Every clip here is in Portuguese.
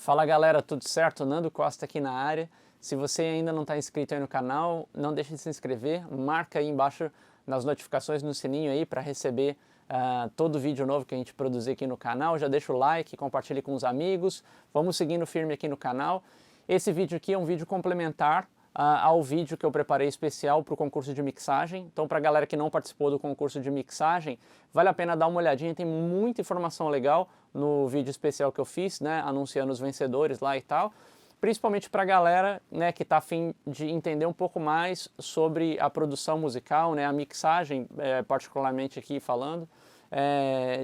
Fala galera, tudo certo? Nando Costa aqui na área. Se você ainda não está inscrito aí no canal, não deixe de se inscrever, marca aí embaixo nas notificações no sininho aí para receber todo vídeo novo que a gente produzir aqui no canal. Já deixa o like, compartilhe com os amigos, vamos seguindo firme aqui no canal. Esse vídeo aqui é um vídeo complementar ao vídeo que eu preparei especial para o concurso de mixagem. Então, para a galera que não participou do concurso de mixagem, vale a pena dar uma olhadinha, tem muita informação legal no vídeo especial que eu fiz, né, anunciando os vencedores lá e tal. Principalmente para a galera, né, que está a fim de entender um pouco mais sobre a produção musical, né, a mixagem, particularmente aqui falando,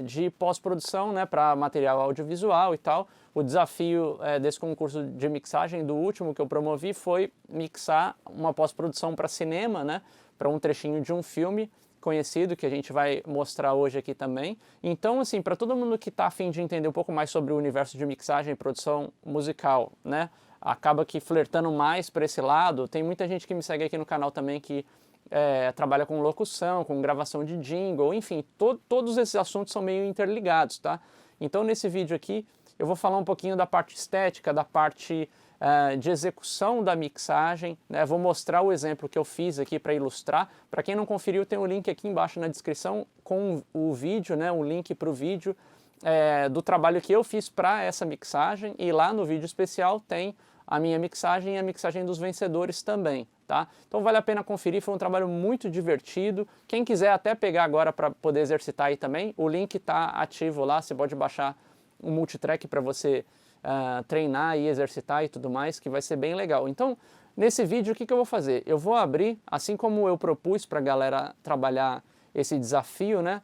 de pós-produção, né, para material audiovisual e tal. O desafio desse concurso de mixagem, do último que eu promovi, foi mixar uma pós-produção para cinema, né, para um trechinho de um filme conhecido, que a gente vai mostrar hoje aqui também. Então, assim, para todo mundo que está a fim de entender um pouco mais sobre o universo de mixagem e produção musical, né, acaba que flertando mais para esse lado, tem muita gente que me segue aqui no canal também que trabalha com locução, com gravação de jingle, enfim, todos esses assuntos são meio interligados, tá? Então, nesse vídeo aqui, eu vou falar um pouquinho da parte estética, da parte de execução da mixagem, né? Vou mostrar o exemplo que eu fiz aqui para ilustrar. Para quem não conferiu, tem o link aqui embaixo na descrição com o vídeo, né? O link para o vídeo do trabalho que eu fiz para essa mixagem, e lá no vídeo especial tem a minha mixagem e a mixagem dos vencedores também, tá? Então vale a pena conferir, foi um trabalho muito divertido. Quem quiser até pegar agora para poder exercitar aí também, o link está ativo lá, você pode baixar um multitrack para você treinar e exercitar e tudo mais, que vai ser bem legal. Então, nesse vídeo, o que eu vou fazer? Eu vou abrir, assim como eu propus para a galera trabalhar esse desafio, né?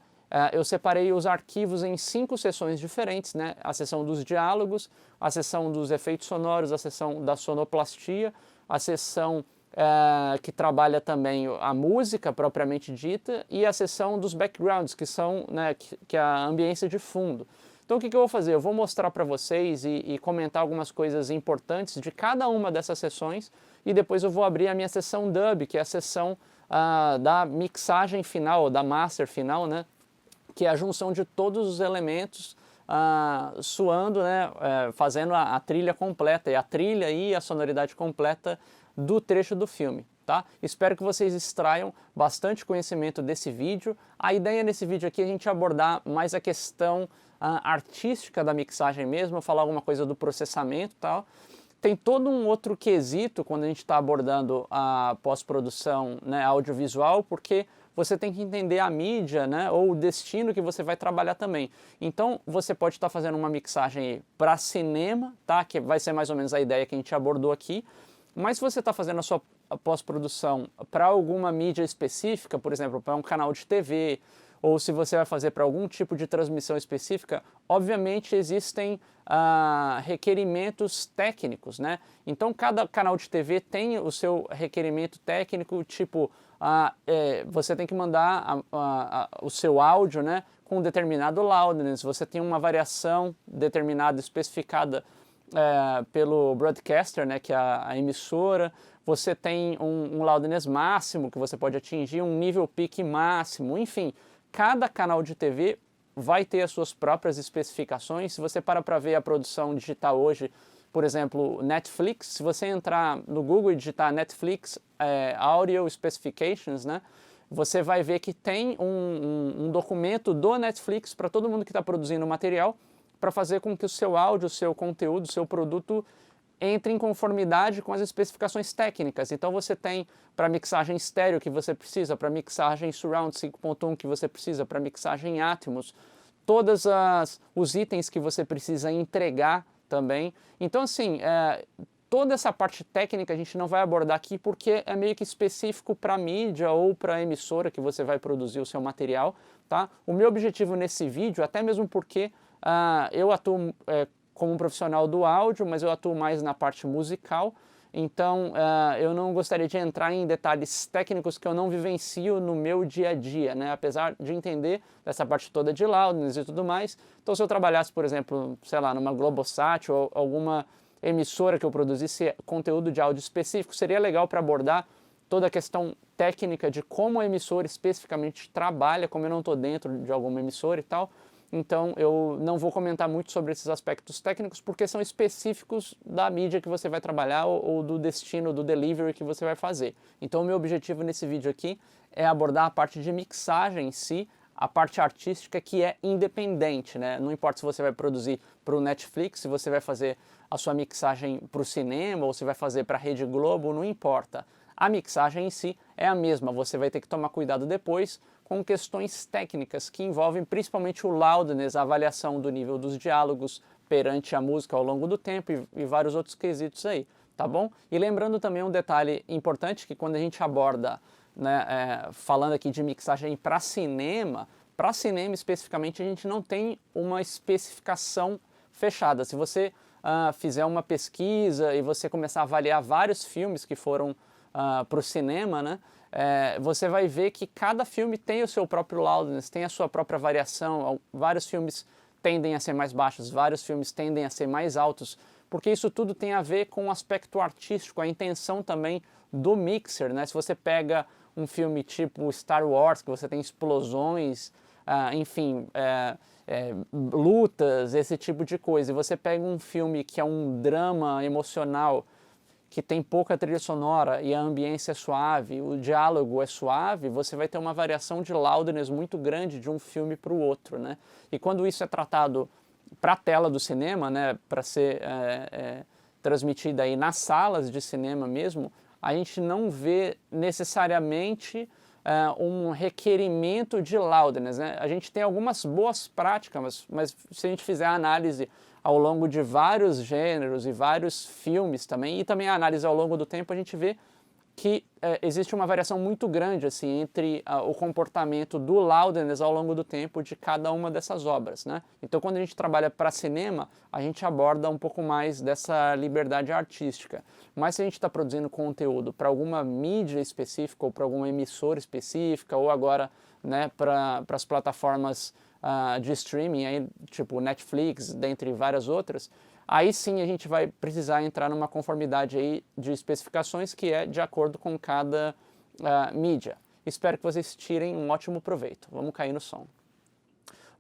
Eu separei os arquivos em 5 sessões diferentes, né? A sessão dos diálogos, a sessão dos efeitos sonoros, a sessão da sonoplastia, a sessão que trabalha também a música propriamente dita, e a sessão dos backgrounds, que são, né, que é a ambiência de fundo. Então o que eu vou fazer? Eu vou mostrar para vocês e comentar algumas coisas importantes de cada uma dessas sessões, e depois eu vou abrir a minha sessão dub, que é a sessão da mixagem final, da master final, né? Que é a junção de todos os elementos suando, né, fazendo a trilha completa, e a trilha e a sonoridade completa do trecho do filme, tá? Espero que vocês extraiam bastante conhecimento desse vídeo. A ideia nesse vídeo aqui é a gente abordar mais a questão artística da mixagem mesmo, falar alguma coisa do processamento e tal. Tem todo um outro quesito quando a gente está abordando a pós-produção, né, audiovisual, porque você tem que entender a mídia, né, ou o destino que você vai trabalhar também. Então, você pode estar fazendo uma mixagem para cinema, tá, que vai ser mais ou menos a ideia que a gente abordou aqui, mas se você está fazendo a sua pós-produção para alguma mídia específica, por exemplo, para um canal de TV, ou se você vai fazer para algum tipo de transmissão específica, obviamente existem requerimentos técnicos, né? Então, cada canal de TV tem o seu requerimento técnico, tipo, você tem que mandar o seu áudio, né, com um determinado loudness, você tem uma variação determinada, especificada pelo broadcaster, né, que é a emissora, você tem um loudness máximo que você pode atingir, um nível peak máximo, enfim, cada canal de TV vai ter as suas próprias especificações. Se você para ver a produção digital hoje, por exemplo, Netflix, se você entrar no Google e digitar Netflix Audio Specifications, né, você vai ver que tem um documento do Netflix para todo mundo que está produzindo material, para fazer com que o seu áudio, o seu conteúdo, o seu produto entre em conformidade com as especificações técnicas. Então você tem para mixagem estéreo que você precisa, para mixagem surround 5.1 que você precisa, para mixagem Atmos, todos os itens que você precisa entregar também. Então, assim, toda essa parte técnica a gente não vai abordar aqui porque é meio que específico para a mídia ou para a emissora que você vai produzir o seu material, tá? O meu objetivo nesse vídeo, até mesmo porque eu atuo como um profissional do áudio, mas eu atuo mais na parte musical, então eu não gostaria de entrar em detalhes técnicos que eu não vivencio no meu dia a dia, né? Apesar de entender dessa parte toda de loudness e tudo mais. Então, se eu trabalhasse, por exemplo, sei lá, numa Globosat ou alguma emissora que eu produzisse conteúdo de áudio específico, seria legal para abordar toda a questão técnica de como a emissora especificamente trabalha, como eu não estou dentro de alguma emissora e tal. então eu não vou comentar muito sobre esses aspectos técnicos porque são específicos da mídia que você vai trabalhar ou do destino, do delivery que você vai fazer. Então o meu objetivo nesse vídeo aqui é abordar a parte de mixagem em si, a parte artística que é independente, né? Não importa se você vai produzir para o Netflix, se você vai fazer a sua mixagem para o cinema ou se vai fazer para a Rede Globo, não importa. A mixagem em si é a mesma, você vai ter que tomar cuidado depois com questões técnicas que envolvem principalmente o loudness, a avaliação do nível dos diálogos perante a música ao longo do tempo e vários outros quesitos aí, tá bom? E lembrando também um detalhe importante que quando a gente aborda, né, falando aqui de mixagem para cinema especificamente a gente não tem uma especificação fechada. Se você fizer uma pesquisa e você começar a avaliar vários filmes que foram para o cinema, né, você vai ver que cada filme tem o seu próprio loudness, tem a sua própria variação. Vários filmes tendem a ser mais baixos, vários filmes tendem a ser mais altos, porque isso tudo tem a ver com o aspecto artístico, a intenção também do mixer, né? Se você pega um filme tipo Star Wars, que você tem explosões, enfim, lutas, esse tipo de coisa, e você pega um filme que é um drama emocional, que tem pouca trilha sonora e a ambiência é suave, o diálogo é suave, você vai ter uma variação de loudness muito grande de um filme para o outro, né? E quando isso é tratado para a tela do cinema, né, para ser transmitida aí nas salas de cinema mesmo, a gente não vê necessariamente um requerimento de loudness, né? A gente tem algumas boas práticas, mas se a gente fizer a análise ao longo de vários gêneros e vários filmes também, e também a análise ao longo do tempo, a gente vê que existe uma variação muito grande assim, entre o comportamento do loudness ao longo do tempo de cada uma dessas obras, né? Então, quando a gente trabalha para cinema, a gente aborda um pouco mais dessa liberdade artística. Mas se a gente está produzindo conteúdo para alguma mídia específica ou para alguma emissora específica, ou agora, né, para as plataformas de streaming, aí, tipo Netflix, dentre várias outras, aí sim a gente vai precisar entrar numa conformidade aí de especificações que é de acordo com cada mídia. Espero que vocês tirem um ótimo proveito. Vamos cair no som.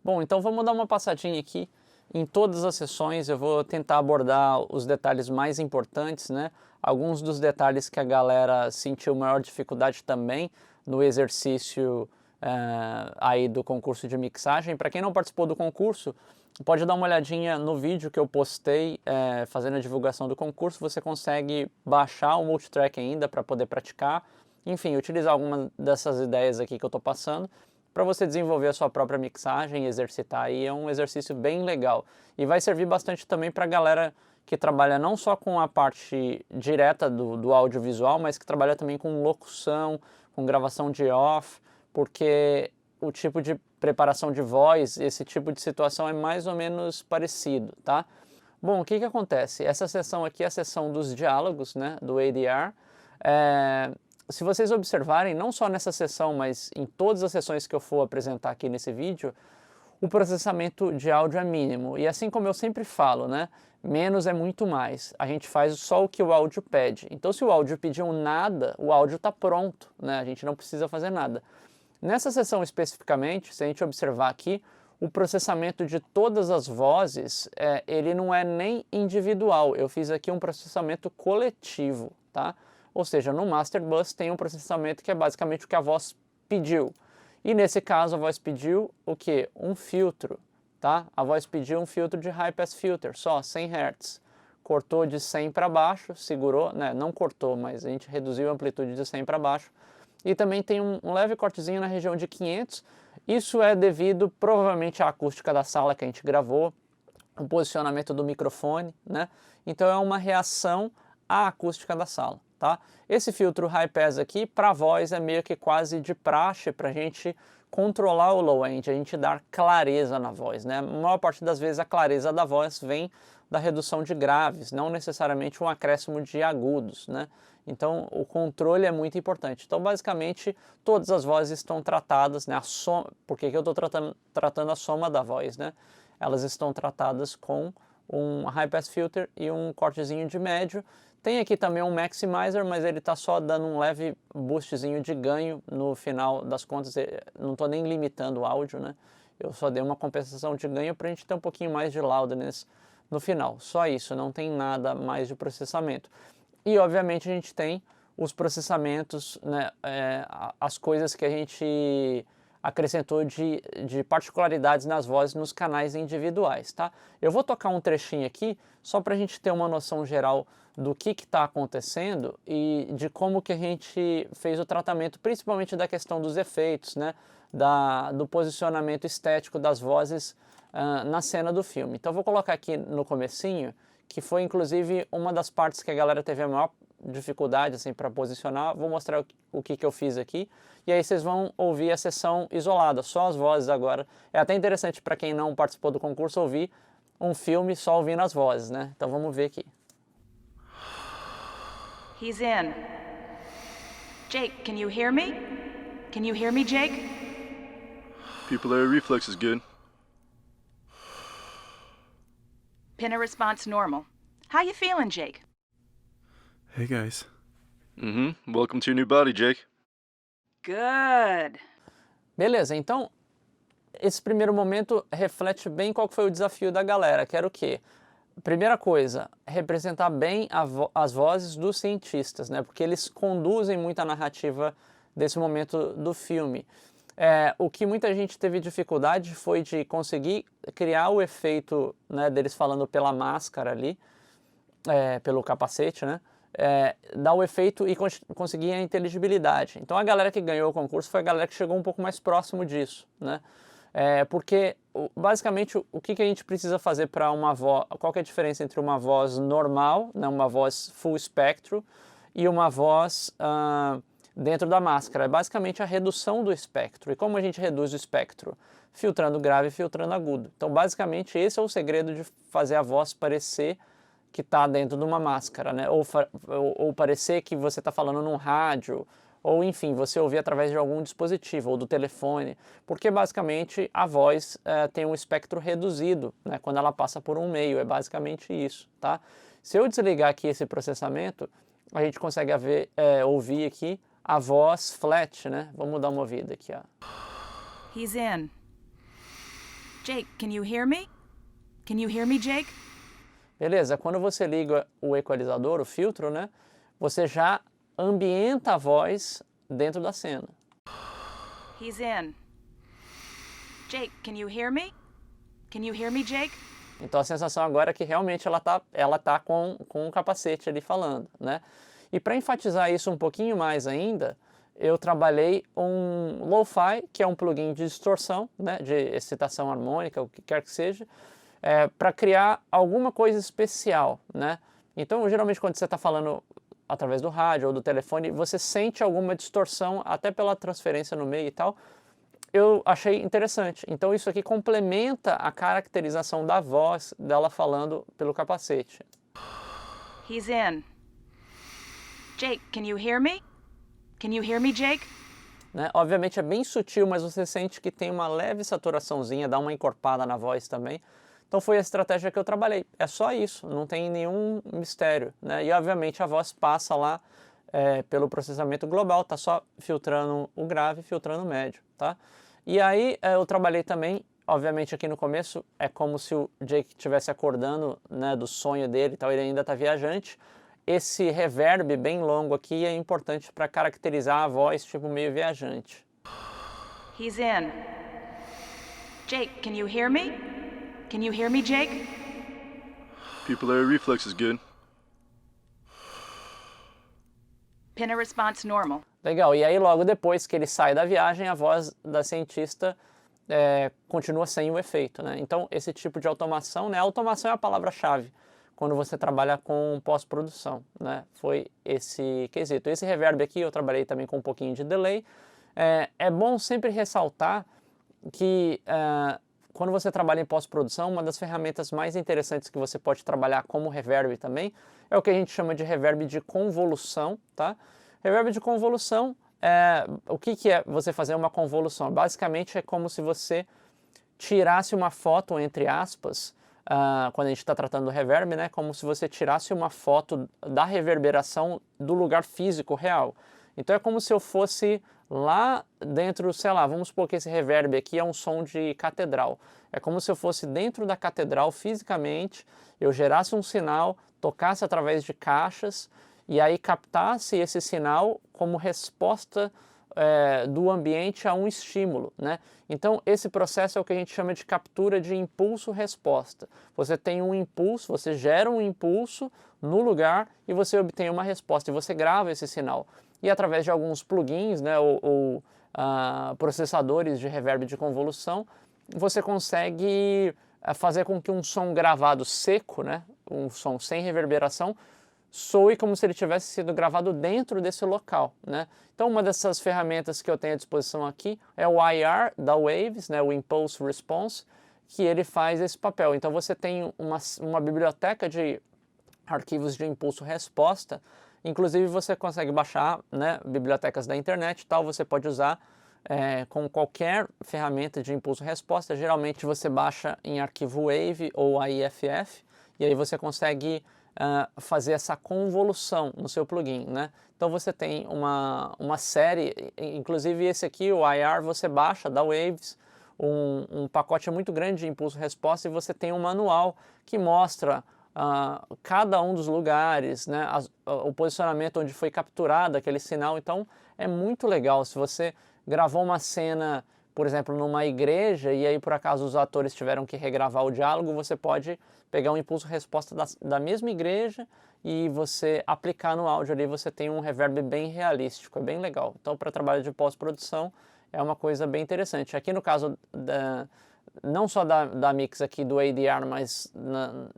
Bom, então vamos dar uma passadinha aqui em todas as sessões. Eu vou tentar abordar os detalhes mais importantes, né? Alguns dos detalhes que a galera sentiu maior dificuldade também no exercício aí do concurso de mixagem. Para quem não participou do concurso, pode dar uma olhadinha no vídeo que eu postei fazendo a divulgação do concurso. Você consegue baixar o multitrack ainda para poder praticar. Enfim, utilizar algumas dessas ideias aqui que eu estou passando para você desenvolver a sua própria mixagem e exercitar aí. É um exercício bem legal. E vai servir bastante também para a galera que trabalha não só com a parte direta do audiovisual, mas que trabalha também com locução, com gravação de off, porque o tipo de preparação de voz, esse tipo de situação é mais ou menos parecido, tá? Bom, o que que acontece? Essa sessão aqui é a sessão dos diálogos, né, do ADR. Se vocês observarem, não só nessa sessão, mas em todas as sessões que eu for apresentar aqui nesse vídeo, o processamento de áudio é mínimo. E assim como eu sempre falo, né, menos é muito mais. A gente faz só o que o áudio pede. Então, se o áudio pediu nada, o áudio está pronto, né? A gente não precisa fazer nada. Nessa sessão especificamente, se a gente observar aqui, o processamento de todas as vozes, ele não é nem individual. Eu fiz aqui um processamento coletivo, tá? Ou seja, no Master Bus tem um processamento que é basicamente o que a voz pediu. E nesse caso a voz pediu o quê? Um filtro, tá? A voz pediu um filtro de High Pass Filter, só 100 Hz. Cortou de 100 para baixo, segurou, né? Não cortou, mas a gente reduziu a amplitude de 100 para baixo. E também tem um leve cortezinho na região de 500. Isso é devido provavelmente à acústica da sala que a gente gravou, o posicionamento do microfone, né? Então é uma reação à acústica da sala, tá? Esse filtro high pass aqui, para voz, é meio que quase de praxe para a gente controlar o low end, a gente dar clareza na voz, né? A maior parte das vezes a clareza da voz vem da redução de graves, não necessariamente um acréscimo de agudos, né? Então, o controle é muito importante. Então, basicamente, todas as vozes estão tratadas, né? Por que eu estou tratando a soma da voz, né? Elas estão tratadas com um high pass filter e um cortezinho de médio. Tem aqui também um maximizer, mas ele está só dando um leve boostzinho de ganho no final das contas. Não estou nem limitando o áudio, né? Eu só dei uma compensação de ganho para a gente ter um pouquinho mais de loudness no final. Só isso, não tem nada mais de processamento. E obviamente a gente tem os processamentos, né, as coisas que a gente acrescentou de particularidades nas vozes nos canais individuais, tá? Eu vou tocar um trechinho aqui só para a gente ter uma noção geral do que está acontecendo e de como que a gente fez o tratamento, principalmente da questão dos efeitos, né, do posicionamento estético das vozes na cena do filme. Então eu vou colocar aqui no comecinho, que foi inclusive uma das partes que a galera teve a maior dificuldade assim, para posicionar. Vou mostrar o que eu fiz aqui e aí vocês vão ouvir a sessão isolada, só as vozes agora. É até interessante para quem não participou do concurso ouvir um filme só ouvindo as vozes, né? Então vamos ver aqui. He's in. Jake, can you hear me? Can you hear me, Jake? Pupillary reflex is good. Pinna response normal. How you feeling, Jake? Hey guys. Welcome to your new body, Jake. Good. Beleza, então esse primeiro momento reflete bem qual foi o desafio da galera, que era o quê? Primeira coisa, representar bem as vozes dos cientistas, né? Porque eles conduzem muito a narrativa desse momento do filme. O que muita gente teve dificuldade foi de conseguir criar o efeito, né, deles falando pela máscara ali, pelo capacete, né? Dar o efeito e conseguir a inteligibilidade. Então a galera que ganhou o concurso foi a galera que chegou um pouco mais próximo disso, né? Porque basicamente o que a gente precisa fazer para uma voz, qual que é a diferença entre uma voz normal, né, uma voz full espectro, e uma voz dentro da máscara? É basicamente a redução do espectro. E como a gente reduz o espectro? Filtrando grave e filtrando agudo. Então basicamente esse é o segredo de fazer a voz parecer que está dentro de uma máscara, né? Ou parecer que você está falando num rádio, ou enfim, você ouvir através de algum dispositivo, ou do telefone, porque basicamente a voz tem um espectro reduzido, né, quando ela passa por um meio, é basicamente isso, tá? Se eu desligar aqui esse processamento, a gente consegue ouvir aqui a voz flat, né? Vamos dar uma ouvida aqui, ó. He's in. Jake, can you hear me? Can you hear me, Jake? Beleza, quando você liga o equalizador, o filtro, né, você já ambienta a voz dentro da cena. He's in. Jake, can you hear me? Can you hear me, Jake? Então a sensação agora é que realmente ela tá com um capacete ali falando, né? E para enfatizar isso um pouquinho mais ainda, eu trabalhei um Lo-Fi, que é um plugin de distorção, né, de excitação harmônica, o que quer que seja, para criar alguma coisa especial, né? Então geralmente quando você está falando através do rádio ou do telefone, você sente alguma distorção, até pela transferência no meio e tal. Eu achei interessante. Então isso aqui complementa a caracterização da voz dela falando pelo capacete. He's in. Jake, can you hear me? Can you hear me, Jake? Né? Obviamente é bem sutil, mas você sente que tem uma leve saturaçãozinha, dá uma encorpada na voz também. Então foi a estratégia que eu trabalhei. É só isso, não tem nenhum mistério, né? E obviamente a voz passa lá pelo processamento global, tá só filtrando o grave e filtrando o médio, tá? E aí eu trabalhei também, obviamente aqui no começo, é como se o Jake estivesse acordando, né, do sonho dele e tal, ele ainda está viajante. Esse reverb bem longo aqui é importante para caracterizar a voz tipo meio viajante. He's in. Jake, can you hear me? Can you hear me, Jake? Pupillary reflex is good. Pinna response normal. Legal, e aí logo depois que ele sai da viagem, a voz da cientista continua sem o efeito, né? Então esse tipo de automação, né? Automação é a palavra-chave quando você trabalha com pós-produção, né? Foi esse quesito. Esse reverb aqui eu trabalhei também com um pouquinho de delay. É bom sempre ressaltar que quando você trabalha em pós-produção, uma das ferramentas mais interessantes que você pode trabalhar como reverb também é o que a gente chama de reverb de convolução, tá? Reverb de convolução, o que é você fazer uma convolução? Basicamente é como se você tirasse uma foto, entre aspas, quando a gente está tratando do reverb, né? Como se você tirasse uma foto da reverberação do lugar físico real. Então é como se eu fosse lá dentro, sei lá, vamos supor que esse reverb aqui é um som de catedral. É como se eu fosse dentro da catedral fisicamente, eu gerasse um sinal, tocasse através de caixas e aí captasse esse sinal como resposta do ambiente a um estímulo, né? Então esse processo é o que a gente chama de captura de impulso-resposta. Você tem um impulso, você gera um impulso no lugar e você obtém uma resposta e você grava esse sinal. E através de alguns plugins, né, ou processadores de reverb de convolução, você consegue fazer com que um som gravado seco, né, um som sem reverberação, soe como se ele tivesse sido gravado dentro desse local, né? Então uma dessas ferramentas que eu tenho à disposição aqui é o IR da Waves, né, o Impulse Response, que ele faz esse papel. Então você tem uma biblioteca de arquivos de impulso-resposta, inclusive você consegue baixar, né, bibliotecas da internet e tal, você pode usar com qualquer ferramenta de impulso-resposta. Geralmente você baixa em arquivo WAV ou AIFF, e aí você consegue fazer essa convolução no seu plugin, né? Então você tem uma série, inclusive esse aqui, o IR, você baixa da Waves, um pacote muito grande de impulso-resposta, e você tem um manual que mostra cada um dos lugares, né, o posicionamento onde foi capturado aquele sinal. Então é muito legal. Se você gravou uma cena, por exemplo, numa igreja, e aí por acaso os atores tiveram que regravar o diálogo, você pode pegar um impulso-resposta da mesma igreja e você aplicar no áudio ali, você tem um reverb bem realístico, é bem legal. Então para trabalho de pós-produção é uma coisa bem interessante. Aqui no caso não só da mix aqui do ADR, mas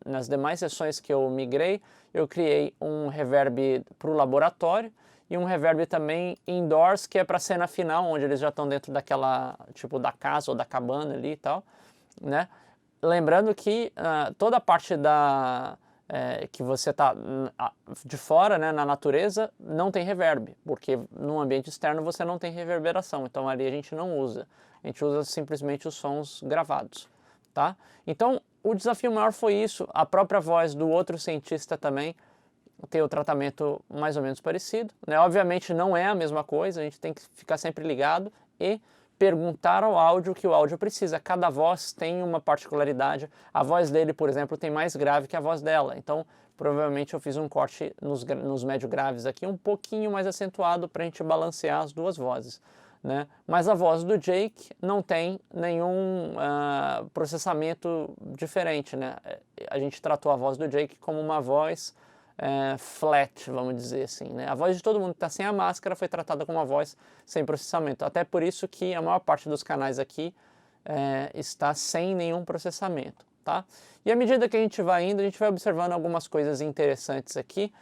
nas demais sessões que eu migrei, eu criei um reverb para o laboratório e um reverb também indoors, que é para a cena final, onde eles já estão dentro daquela, tipo, da casa ou da cabana ali e tal, né? Lembrando que toda a parte que você está de fora, né, na natureza, não tem reverb, porque no ambiente externo você não tem reverberação, então ali a gente não usa. A gente usa simplesmente os sons gravados, tá? Então, o desafio maior foi isso. A própria voz do outro cientista também tem o tratamento mais ou menos parecido, né? Obviamente não é a mesma coisa, a gente tem que ficar sempre ligado e perguntar ao áudio o que o áudio precisa. Cada voz tem uma particularidade. A voz dele, por exemplo, tem mais grave que a voz dela. Então, provavelmente eu fiz um corte nos médio graves aqui um pouquinho mais acentuado para a gente balancear as duas vozes, né? Mas a voz do Jake não tem nenhum processamento diferente, né? A gente tratou a voz do Jake como uma voz flat, vamos dizer assim, né? A voz de todo mundo que está sem a máscara foi tratada como uma voz sem processamento. Até por isso que a maior parte dos canais aqui está sem nenhum processamento, tá? E à medida que a gente vai indo, a gente vai observando algumas coisas interessantes aqui.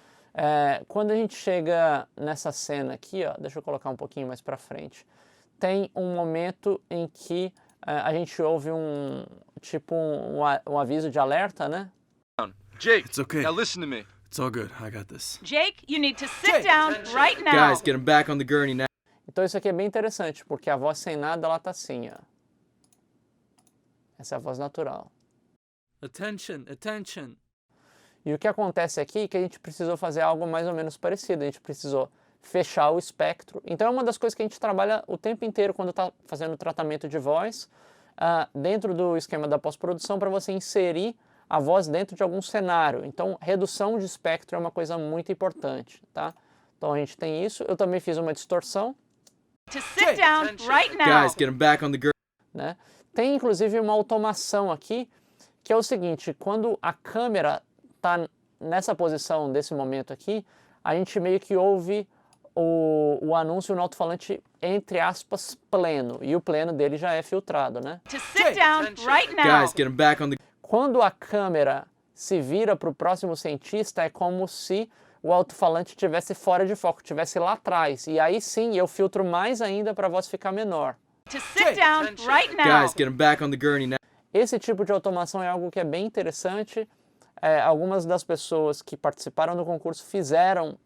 Quando a gente chega nessa cena aqui, ó, deixa eu colocar um pouquinho mais para frente, tem um momento em que a gente ouve um aviso de alerta, né? Jake, It's okay. now listen to me. It's all good. I got this. Jake, you need to sit down right now. Guys, get him back on the gurney now. Então isso aqui é bem interessante, porque a voz sem nada, ela tá assim, ó. Essa é a voz natural. Attention, attention. E o que acontece aqui é que a gente precisou fazer algo mais ou menos parecido. A gente precisou fechar o espectro. Então é uma das coisas que a gente trabalha o tempo inteiro quando está fazendo o tratamento de voz, dentro do esquema da pós-produção, para você inserir a voz dentro de algum cenário. Então, redução de espectro é uma coisa muito importante, tá? Então a gente tem isso. Eu também fiz uma distorção, To sit down right now. Guys, get him back on the gurney. né? Tem inclusive uma automação aqui, que é o seguinte: quando a câmera está nessa posição, desse momento aqui, a gente meio que ouve o anúncio no alto-falante, entre aspas, pleno, e o pleno dele já é filtrado, né? To sit down right now. Guys, get him back on the Quando a câmera se vira para o próximo cientista, é como se o alto-falante estivesse fora de foco, estivesse lá atrás. E aí sim, eu filtro mais ainda para a voz ficar menor. To sit down right now. Guys, get him back on the gurney now. Esse tipo de automação é algo que é bem interessante. Algumas das pessoas que participaram do concurso fizeram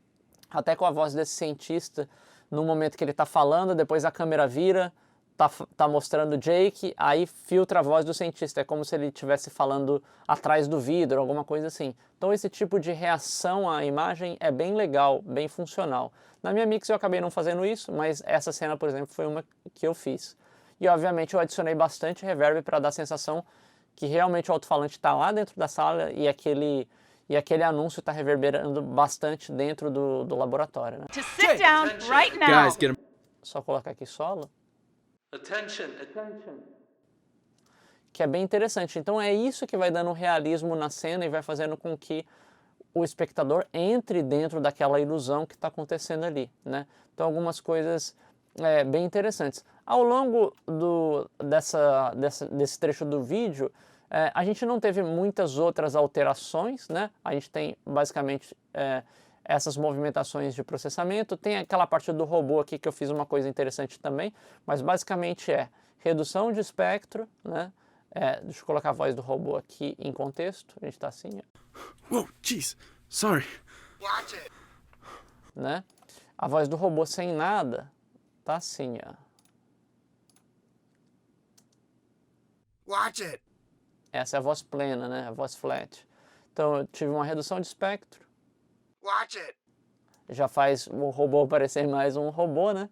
até com a voz desse cientista no momento que ele está falando, depois a câmera vira tá mostrando Jake, aí filtra a voz do cientista, é como se ele estivesse falando atrás do vidro, alguma coisa assim. Então esse tipo de reação à imagem é bem legal, bem funcional. Na minha mix eu acabei não fazendo isso, mas essa cena, por exemplo, foi uma que eu fiz. E obviamente eu adicionei bastante reverb para dar a sensação que realmente o alto-falante está lá dentro da sala e aquele anúncio está reverberando bastante dentro do laboratório, né? To sit down right now. Guys, get him. Só colocar aqui solo, Attention, attention. que é bem interessante. Então é isso que vai dando realismo na cena e vai fazendo com que o espectador entre dentro daquela ilusão que está acontecendo ali, né? Então algumas coisas bem interessantes. Ao longo desse trecho do vídeo, a gente não teve muitas outras alterações, né? A gente tem basicamente essas movimentações de processamento, tem aquela parte do robô aqui que eu fiz uma coisa interessante também, mas basicamente é redução de espectro, né? Deixa eu colocar a voz do robô aqui em contexto, a gente está assim, Whoa, jeez. Sorry. né? A voz do robô sem nada tá assim, ó. Watch it. Essa é a voz plena, né? A voz flat. Então eu tive uma redução de espectro. Watch it. Já faz o robô parecer mais um robô, né?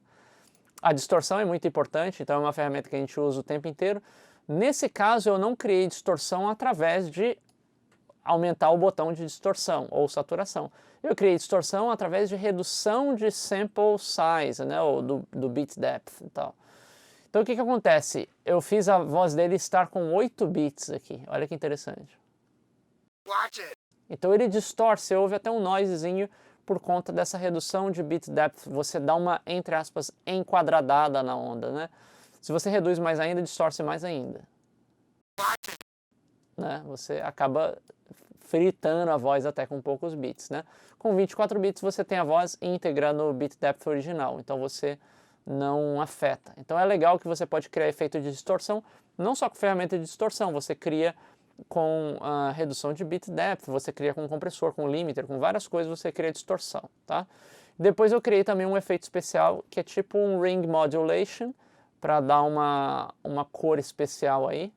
A distorção é muito importante, então é uma ferramenta que a gente usa o tempo inteiro. Nesse caso eu não criei distorção através de aumentar o botão de distorção ou saturação. Eu criei distorção através de redução de sample size, né? Ou do bit depth e tal. Então o que acontece? Eu fiz a voz dele estar com 8 bits aqui. Olha que interessante. Watch it. Então ele distorce, você ouve até um noisezinho por conta dessa redução de bit depth. Você dá uma, entre aspas, enquadradada na onda, né? Se você reduz mais ainda, distorce mais ainda. Né? Você acaba fritando a voz até com poucos bits, né? Com 24 bits você tem a voz íntegra no bit depth original, então você não afeta. Então é legal que você pode criar efeito de distorção, não só com ferramenta de distorção, você cria com a redução de bit depth, você cria com compressor, com limiter, com várias coisas você cria distorção, tá? Depois eu criei também um efeito especial que é tipo um ring modulation, para dar uma cor especial aí.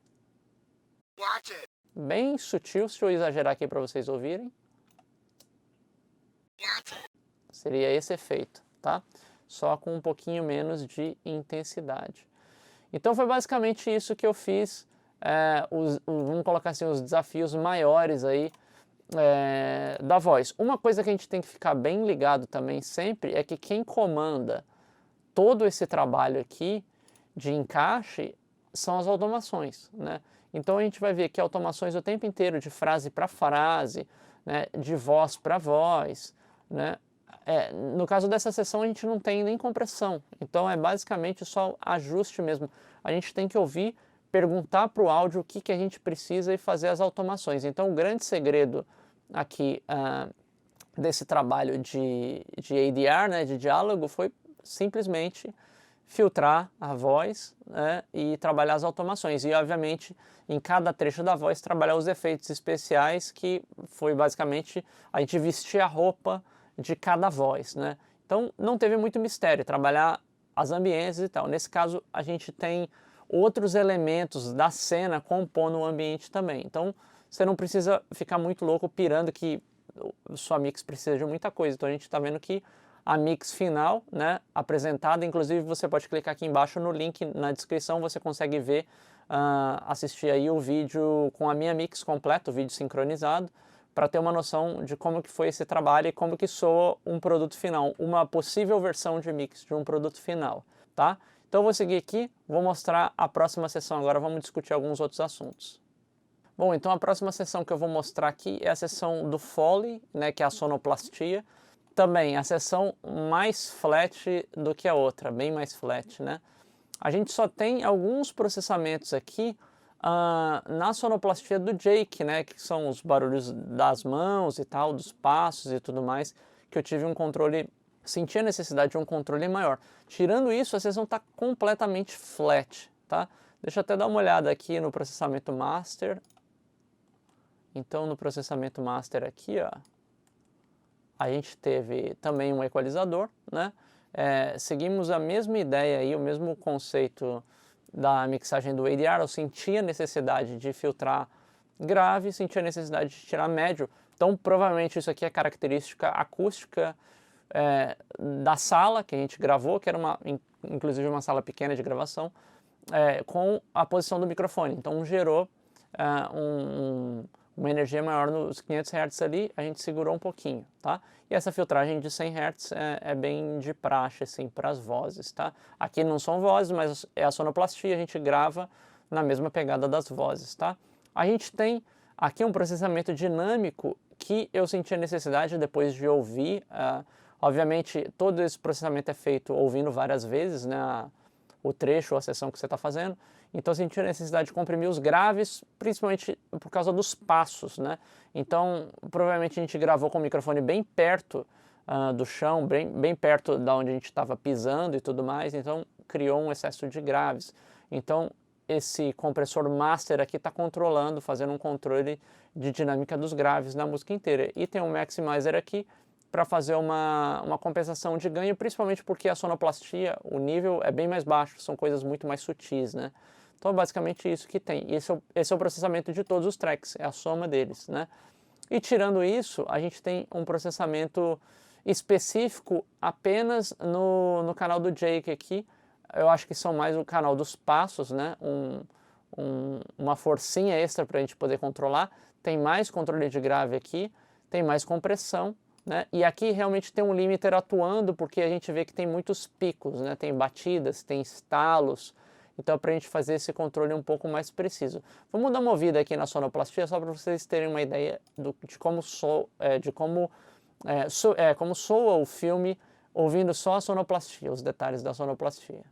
Watch it. Bem sutil, deixa eu exagerar aqui para vocês ouvirem. Seria esse efeito, tá? Só com um pouquinho menos de intensidade. Então foi basicamente isso que eu fiz, vamos colocar assim, os desafios maiores aí da voz. Uma coisa que a gente tem que ficar bem ligado também sempre é que quem comanda todo esse trabalho aqui de encaixe são as automações, né? Então a gente vai ver aqui automações o tempo inteiro de frase para frase, né? De voz para voz, né? No caso dessa sessão a gente não tem nem compressão, então é basicamente só ajuste mesmo. A gente tem que ouvir, perguntar para o áudio o que a gente precisa e fazer as automações. Então o grande segredo aqui desse trabalho de ADR, né, de diálogo, foi simplesmente filtrar a voz, né, e trabalhar as automações. E, obviamente, em cada trecho da voz, trabalhar os efeitos especiais, que foi basicamente a gente vestir a roupa de cada voz, né? Então, não teve muito mistério, trabalhar as ambiências e tal. Nesse caso, a gente tem outros elementos da cena compondo o ambiente também. Então, você não precisa ficar muito louco pirando que sua mix precisa de muita coisa. Então, a gente está vendo que a mix final, né, apresentada, inclusive você pode clicar aqui embaixo no link na descrição, você consegue ver, assistir aí o vídeo com a minha mix completa, o vídeo sincronizado, para ter uma noção de como que foi esse trabalho e como que soa um produto final, uma possível versão de mix de um produto final, tá? Então eu vou seguir aqui, vou mostrar a próxima sessão, agora vamos discutir alguns outros assuntos. Bom, então a próxima sessão que eu vou mostrar aqui é a sessão do Foley, né, que é a sonoplastia. Também a sessão mais flat do que a outra, bem mais flat, né? A gente só tem alguns processamentos aqui na sonoplastia do Jake, né? Que são os barulhos das mãos e tal, dos passos e tudo mais, que eu tive um controle, senti a necessidade de um controle maior. Tirando isso, a sessão está completamente flat, tá? Deixa eu até dar uma olhada aqui no processamento master. Então, no processamento master aqui, ó, a gente teve também um equalizador, né? Seguimos a mesma ideia aí, o mesmo conceito da mixagem do ADR, eu sentia necessidade de filtrar grave, sentia necessidade de tirar médio. Então, provavelmente isso aqui é característica acústica da sala que a gente gravou, que era inclusive uma sala pequena de gravação, com a posição do microfone. Então, gerou uma energia maior nos 500 Hz ali, a gente segurou um pouquinho, tá? E essa filtragem de 100 Hz é bem de praxe, assim, para as vozes, tá? Aqui não são vozes, mas é a sonoplastia, a gente grava na mesma pegada das vozes, tá? A gente tem aqui um processamento dinâmico que eu senti a necessidade depois de ouvir. Obviamente, todo esse processamento é feito ouvindo várias vezes, né, o trecho ou a sessão que você está fazendo. Então, eu senti a necessidade de comprimir os graves, principalmente por causa dos passos, né? Então, provavelmente a gente gravou com o microfone bem perto do chão, bem perto da onde a gente estava pisando e tudo mais. Então, criou um excesso de graves. Então, esse compressor master aqui está controlando, fazendo um controle de dinâmica dos graves na música inteira. E tem um maximizer aqui para fazer uma compensação de ganho, principalmente porque a sonoplastia, o nível é bem mais baixo, são coisas muito mais sutis, né? Então, basicamente isso que tem. Esse é o processamento de todos os tracks, é a soma deles, né? E tirando isso, a gente tem um processamento específico apenas no canal do Jake aqui. Eu acho que são mais o canal dos passos, né? Uma forcinha extra para a gente poder controlar. Tem mais controle de grave aqui, tem mais compressão, né? E aqui realmente tem um limiter atuando, porque a gente vê que tem muitos picos, né? Tem batidas, tem estalos. Então, para a gente fazer esse controle um pouco mais preciso. Vamos dar uma ouvida aqui na sonoplastia, só para vocês terem uma ideia de como soa o filme ouvindo só a sonoplastia, os detalhes da sonoplastia.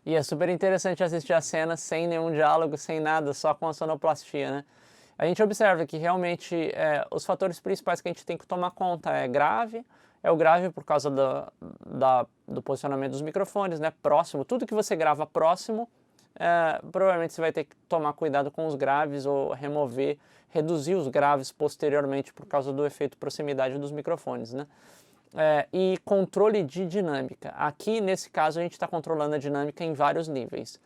E é super interessante assistir a cena sem nenhum diálogo, sem nada, só com a sonoplastia, né? A gente observa que realmente os fatores principais que a gente tem que tomar conta é o grave por causa do posicionamento dos microfones, né? Próximo, tudo que você grava próximo, provavelmente você vai ter que tomar cuidado com os graves ou reduzir os graves posteriormente por causa do efeito proximidade dos microfones, né? E controle de dinâmica. Aqui, nesse caso, a gente está controlando a dinâmica em vários níveis.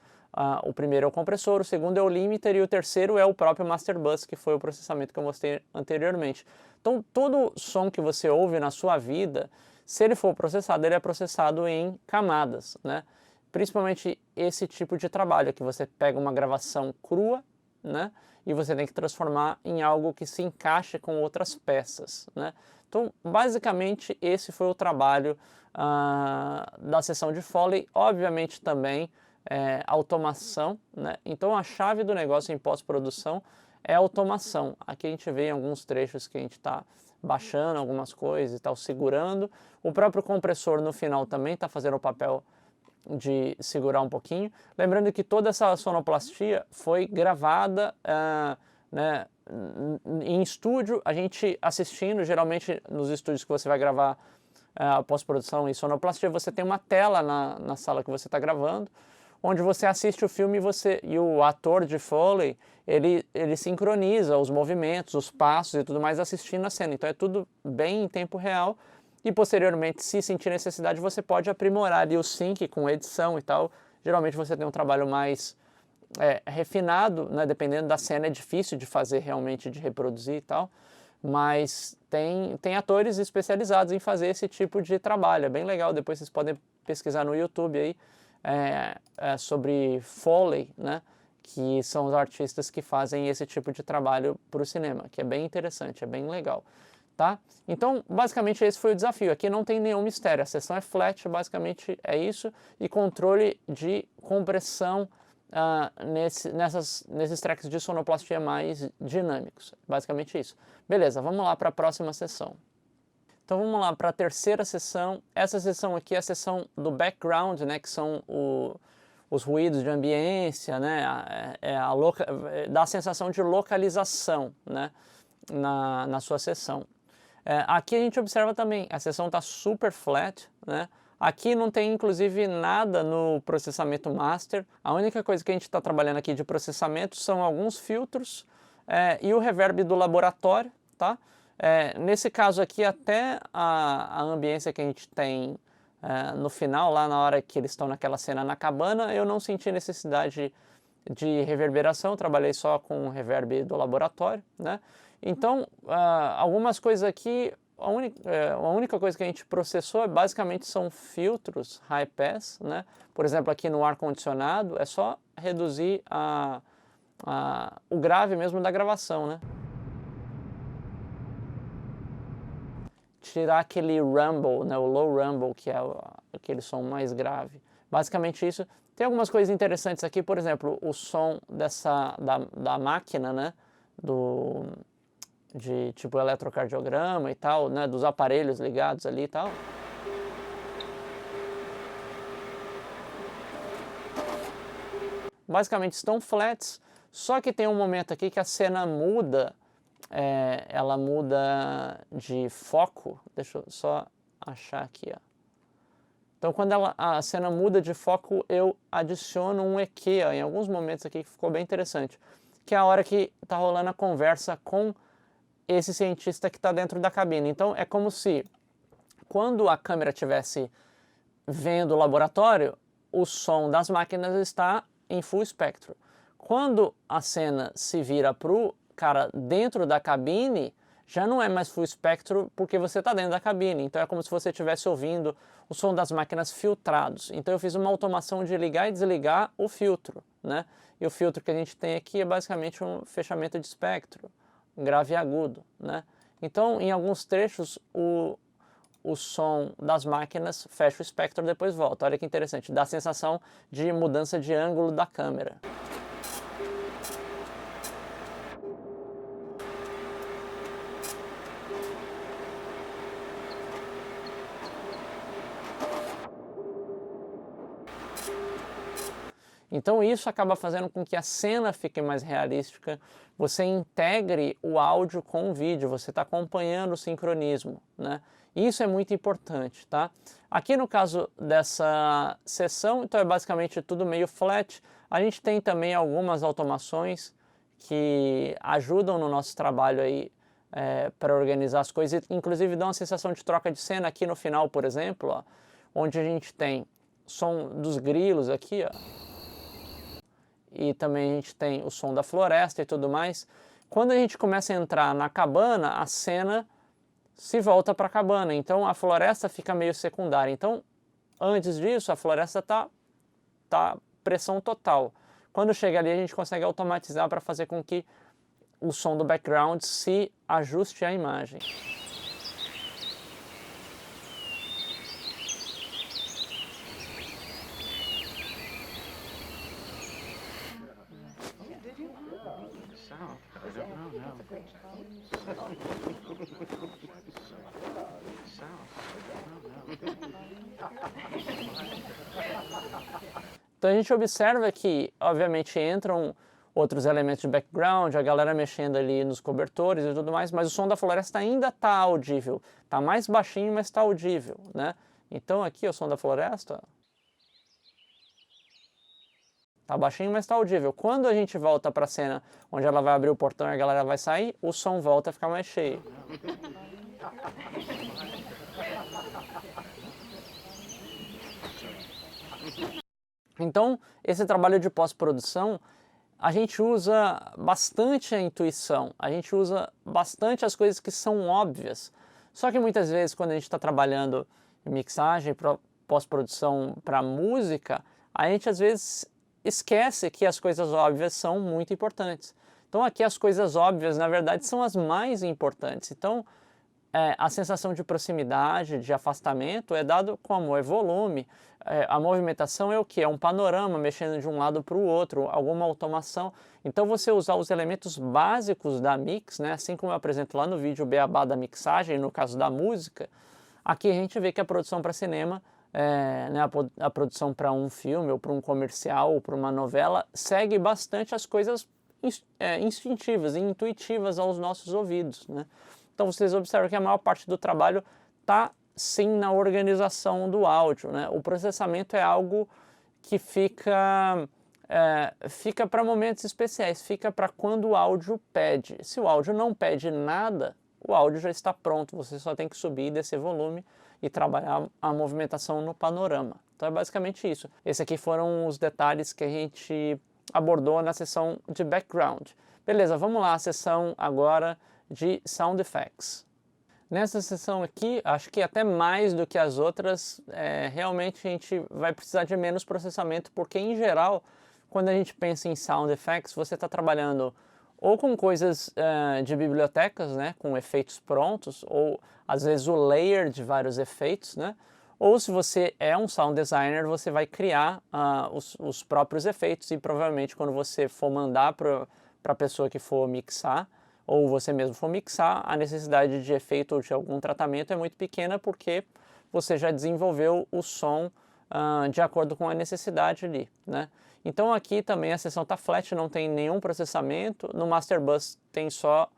O primeiro é o compressor, o segundo é o limiter e o terceiro é o próprio master bus, que foi o processamento que eu mostrei anteriormente. Então, todo som que você ouve na sua vida, se ele for processado, ele é processado em camadas, né? Principalmente esse tipo de trabalho, que você pega uma gravação crua, né? E você tem que transformar em algo que se encaixe com outras peças, né? Então, basicamente, esse foi o trabalho da sessão de Foley. Obviamente, também automação, né? Então, a chave do negócio em pós-produção é automação. Aqui a gente vê alguns trechos que a gente está baixando algumas coisas e tal, segurando. O próprio compressor, no final, também está fazendo o papel de segurar um pouquinho. Lembrando que toda essa sonoplastia foi gravada, né, em estúdio, a gente assistindo, geralmente nos estúdios que você vai gravar pós-produção e sonoplastia, você tem uma tela na sala que você está gravando, onde você assiste o filme e o ator de Foley, ele sincroniza os movimentos, os passos e tudo mais assistindo a cena. Então é tudo bem em tempo real e posteriormente, se sentir necessidade, você pode aprimorar ali o sync com edição e tal. Geralmente você tem um trabalho mais refinado, né? Dependendo da cena é difícil de fazer realmente, de reproduzir e tal, mas tem atores especializados em fazer esse tipo de trabalho, é bem legal. Depois vocês podem pesquisar no YouTube aí sobre Foley, né? que são os artistas que fazem esse tipo de trabalho para o cinema, que é bem interessante, é bem legal, tá? Então, basicamente esse foi o desafio. Aqui não tem nenhum mistério, a sessão é flat, basicamente é isso, e controle de compressão nesses tracks de sonoplastia mais dinâmicos, basicamente isso. Beleza, vamos lá para a próxima sessão. Então vamos lá para a terceira sessão. Essa sessão aqui é a sessão do background, né, que são os ruídos de ambiência, né, dá a sensação de localização, né, na sua sessão. Aqui a gente observa também, a sessão está super flat, né? Aqui não tem inclusive nada no processamento master. A única coisa que a gente está trabalhando aqui de processamento são alguns filtros e o reverb do laboratório, tá? Nesse caso aqui, até a ambiência que a gente tem no final, lá na hora que eles estão naquela cena na cabana, eu não senti necessidade de reverberação, eu trabalhei só com o reverb do laboratório, né? Então, algumas coisas aqui, a única coisa que a gente processou basicamente são filtros high pass, né? Por exemplo, aqui no ar-condicionado, é só reduzir o grave mesmo da gravação, né? Tirar aquele rumble, né, o low rumble, que é aquele som mais grave. Basicamente isso. Tem algumas coisas interessantes aqui, por exemplo, o som da máquina, né, de tipo eletrocardiograma e tal, né, dos aparelhos ligados ali e tal. Basicamente estão flats, só que tem um momento aqui que a cena muda. Ela muda de foco. Deixa eu só achar aqui, ó. Então quando a cena muda de foco, eu adiciono um EQ, ó, em alguns momentos aqui, que ficou bem interessante, que é a hora que está rolando a conversa com esse cientista que está dentro da cabine. Então é como se, quando a câmera estivesse vendo o laboratório, o som das máquinas está em full espectro. Quando a cena se vira para o cara dentro da cabine, já não é mais full espectro porque você está dentro da cabine. Então é como se você estivesse ouvindo o som das máquinas filtrados. Então eu fiz uma automação de ligar e desligar o filtro, né? E o filtro que a gente tem aqui é basicamente um fechamento de espectro, grave e agudo, né? Então em alguns trechos o som das máquinas fecha o espectro e depois volta. Olha que interessante, dá a sensação de mudança de ângulo da câmera. Então isso acaba fazendo com que a cena fique mais realística, você integre o áudio com o vídeo, você está acompanhando o sincronismo, né? Isso é muito importante, tá? Aqui no caso dessa sessão, então é basicamente tudo meio flat. A gente tem também algumas automações que ajudam no nosso trabalho aí para organizar as coisas, inclusive dão uma sensação de troca de cena aqui no final, por exemplo, ó, onde a gente tem som dos grilos aqui, ó. E também a gente tem o som da floresta e tudo mais. Quando a gente começa a entrar na cabana, a cena se volta para a cabana, então a floresta fica meio secundária. Então, antes disso, a floresta tá pressão total. Quando chega ali, a gente consegue automatizar para fazer com que o som do background se ajuste à imagem. Então a gente observa que, obviamente, entram outros elementos de background, a galera mexendo ali nos cobertores e tudo mais, mas o som da floresta ainda está audível. Está mais baixinho, mas está audível, né? Então aqui o som da floresta está baixinho, mas está audível. Quando a gente volta para a cena onde ela vai abrir o portão e a galera vai sair, o som volta a ficar mais cheio. Então, esse trabalho de pós-produção, a gente usa bastante a intuição, a gente usa bastante as coisas que são óbvias. Só que muitas vezes, quando a gente está trabalhando em mixagem, pós-produção para música, a gente às vezes esquece que as coisas óbvias são muito importantes. Então aqui as coisas óbvias, na verdade, são as mais importantes. Então a sensação de proximidade, de afastamento é dado como? É volume. A movimentação é o que? É um panorama mexendo de um lado para o outro, alguma automação. Então você usar os elementos básicos da mix, né, assim como eu apresento lá no vídeo Beabá da mixagem, no caso da música, aqui a gente vê que a produção para cinema, né, a produção para um filme, ou para um comercial, ou para uma novela, segue bastante as coisas instintivas e intuitivas aos nossos ouvidos, né? Então vocês observam que a maior parte do trabalho está sim na organização do áudio, né? O processamento é algo que fica para momentos especiais, fica para quando o áudio pede. Se o áudio não pede nada, o áudio já está pronto, você só tem que subir e descer volume e trabalhar a movimentação no panorama. Então é basicamente isso. Esses aqui foram os detalhes que a gente abordou na sessão de background. Beleza, vamos lá, a sessão agora de Sound Effects. Nessa sessão aqui, acho que até mais do que as outras, realmente a gente vai precisar de menos processamento, porque em geral, quando a gente pensa em Sound Effects, você está trabalhando ou com coisas de bibliotecas, né, com efeitos prontos, ou às vezes o layer de vários efeitos, né, ou se você é um sound designer, você vai criar os próprios efeitos e provavelmente quando você for mandar para a pessoa que for mixar, ou você mesmo for mixar, a necessidade de efeito ou de algum tratamento é muito pequena porque você já desenvolveu o som de acordo com a necessidade ali, né? Então aqui também a sessão está flat, não tem nenhum processamento, no Master Bus tem só